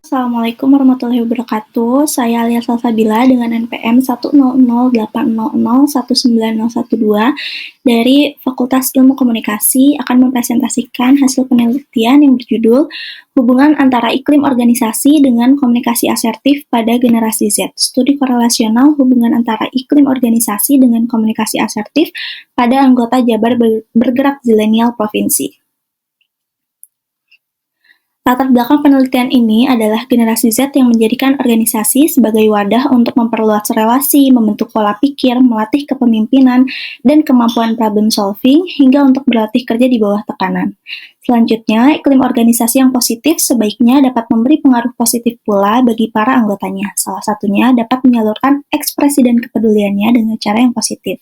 Assalamualaikum warahmatullahi wabarakatuh. Saya Alia Salsabila dengan NPM 10080019012 dari Fakultas Ilmu Komunikasi akan mempresentasikan hasil penelitian yang berjudul Hubungan antara iklim organisasi dengan komunikasi asertif pada generasi Z. Studi korelasional hubungan antara iklim organisasi dengan komunikasi asertif pada anggota Jabar Bergerak Zilenial Provinsi. Latar belakang penelitian ini adalah generasi Z yang menjadikan organisasi sebagai wadah untuk memperluas relasi, membentuk pola pikir, melatih kepemimpinan, dan kemampuan problem solving, hingga untuk berlatih kerja di bawah tekanan. Selanjutnya, iklim organisasi yang positif sebaiknya dapat memberi pengaruh positif pula bagi para anggotanya. Salah satunya dapat menyalurkan ekspresi dan kepeduliannya dengan cara yang positif.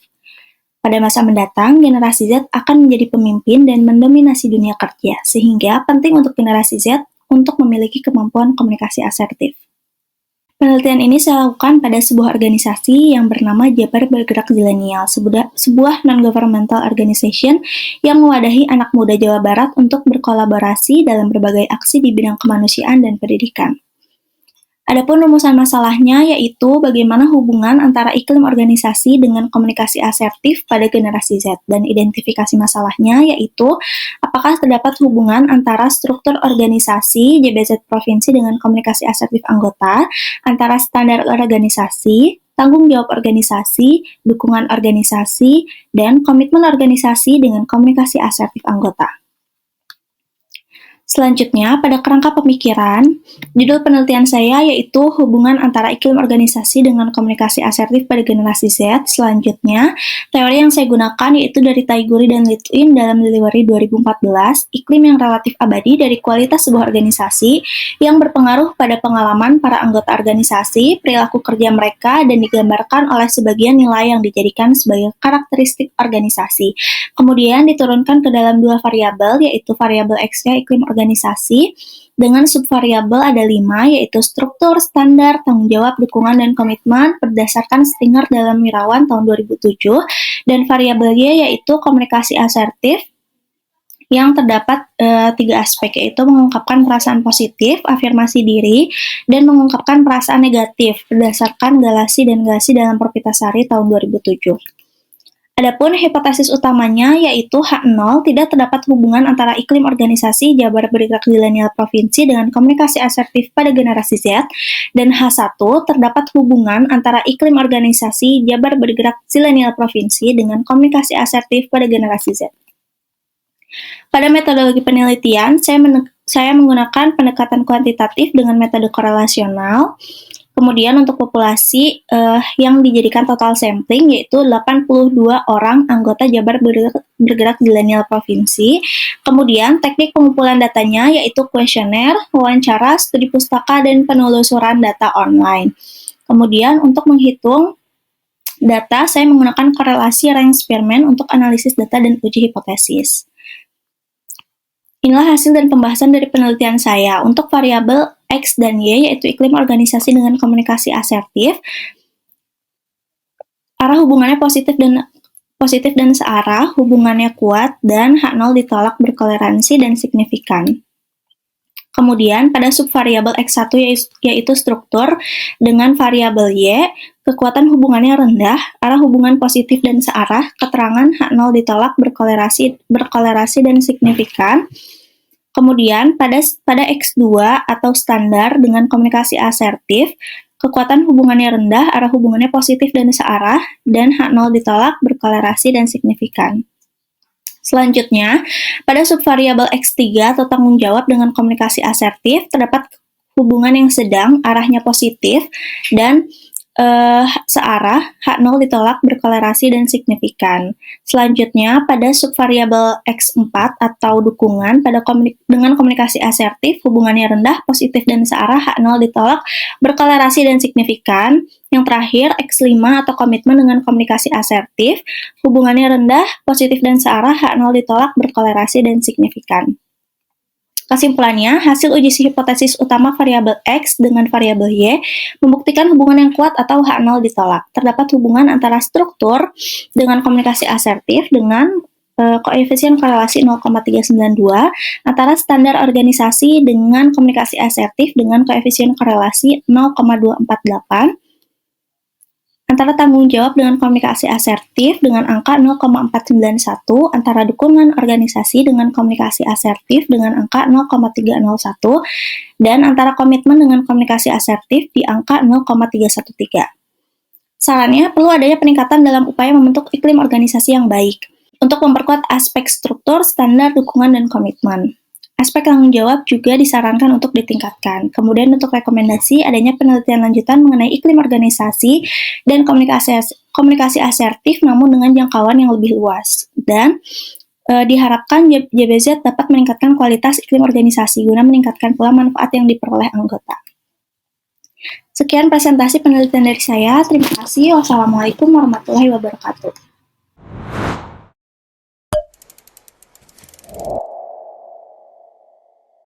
Pada masa mendatang, generasi Z akan menjadi pemimpin dan mendominasi dunia kerja, sehingga penting untuk generasi Z untuk memiliki kemampuan komunikasi asertif. Penelitian ini saya lakukan pada sebuah organisasi yang bernama Jabar Bergerak Zilenial, sebuah non-governmental organization yang mewadahi anak muda Jawa Barat untuk berkolaborasi dalam berbagai aksi di bidang kemanusiaan dan pendidikan. Adapun rumusan masalahnya yaitu bagaimana hubungan antara iklim organisasi dengan komunikasi asertif pada generasi Z, dan identifikasi masalahnya yaitu apakah terdapat hubungan antara struktur organisasi JBZ Provinsi dengan komunikasi asertif anggota, antara standar organisasi, tanggung jawab organisasi, dukungan organisasi, dan komitmen organisasi dengan komunikasi asertif anggota. Selanjutnya, pada kerangka pemikiran, judul penelitian saya yaitu hubungan antara iklim organisasi dengan komunikasi asertif pada generasi Z. Selanjutnya, teori yang saya gunakan yaitu dari Taiguri dan Litwin dalam Delivery 2014, iklim yang relatif abadi dari kualitas sebuah organisasi yang berpengaruh pada pengalaman para anggota organisasi, perilaku kerja mereka, dan digambarkan oleh sebagian nilai yang dijadikan sebagai karakteristik organisasi. Kemudian diturunkan ke dalam dua variabel, yaitu variabel X-nya iklim organisasi, dengan subvariabel ada 5, yaitu struktur, standar, tanggung jawab, dukungan, dan komitmen berdasarkan Stinger dalam Wirawan tahun 2007, dan variabel Y yaitu komunikasi asertif, yang terdapat 3 aspek, yaitu mengungkapkan perasaan positif, afirmasi diri, dan mengungkapkan perasaan negatif berdasarkan Galasi dan Galasi dalam Perpitasari tahun 2007. Adapun hipotesis utamanya yaitu H0 tidak terdapat hubungan antara iklim organisasi Jabar Bergerak Zilenial Provinsi dengan komunikasi asertif pada generasi Z, dan H1 terdapat hubungan antara iklim organisasi Jabar Bergerak Zilenial Provinsi dengan komunikasi asertif pada generasi Z. Pada metodologi penelitian, saya menggunakan pendekatan kuantitatif dengan metode korelasional. Kemudian untuk populasi yang dijadikan total sampling yaitu 82 orang anggota Jabar Bergerak Zilenial Provinsi. Kemudian teknik pengumpulan datanya yaitu kuesioner, wawancara, studi pustaka, dan penelusuran data online. Kemudian untuk menghitung data, saya menggunakan korelasi rank Spearman untuk analisis data dan uji hipotesis. Inilah hasil dan pembahasan dari penelitian saya. Untuk variabel X dan Y, yaitu iklim organisasi dengan komunikasi asertif, arah hubungannya positif dan searah, hubungannya kuat, dan H0 ditolak bertoleransi dan signifikan. Kemudian pada subvariabel X1 yaitu struktur dengan variabel Y, kekuatan hubungannya rendah, arah hubungan positif dan searah, keterangan H0 ditolak berkolerasi dan signifikan. Kemudian pada X2 atau standar dengan komunikasi asertif, kekuatan hubungannya rendah, arah hubungannya positif dan searah, dan H0 ditolak berkolerasi dan signifikan. Selanjutnya, pada subvariabel X3 atau tanggung jawab dengan komunikasi asertif, terdapat hubungan yang sedang, arahnya positif, dan searah, H0 ditolak berkolerasi dan signifikan. Selanjutnya, pada subvariabel X4 atau dukungan dengan komunikasi asertif, hubungannya rendah, positif, dan searah, H0 ditolak berkolerasi dan signifikan. Yang terakhir, X5 atau komitmen dengan komunikasi asertif, hubungannya rendah, positif, dan searah, H0 ditolak berkolerasi dan signifikan. Kesimpulannya, hasil uji hipotesis utama variabel X dengan variabel Y membuktikan hubungan yang kuat atau H0 ditolak. Terdapat hubungan antara struktur dengan komunikasi asertif dengan koefisien korelasi 0,392 antara standar organisasi dengan komunikasi asertif dengan koefisien korelasi 0,248, antara tanggung jawab dengan komunikasi asertif dengan angka 0,491, antara dukungan organisasi dengan komunikasi asertif dengan angka 0,301, dan antara komitmen dengan komunikasi asertif di angka 0,313. Sarannya, perlu adanya peningkatan dalam upaya membentuk iklim organisasi yang baik untuk memperkuat aspek struktur, standar, dukungan, dan komitmen. Aspek tanggung jawab juga disarankan untuk ditingkatkan. Kemudian untuk rekomendasi, adanya penelitian lanjutan mengenai iklim organisasi dan komunikasi asertif namun dengan jangkauan yang lebih luas. Dan diharapkan JBZ dapat meningkatkan kualitas iklim organisasi guna meningkatkan pula manfaat yang diperoleh anggota. Sekian presentasi penelitian dari saya. Terima kasih. Wassalamualaikum warahmatullahi wabarakatuh.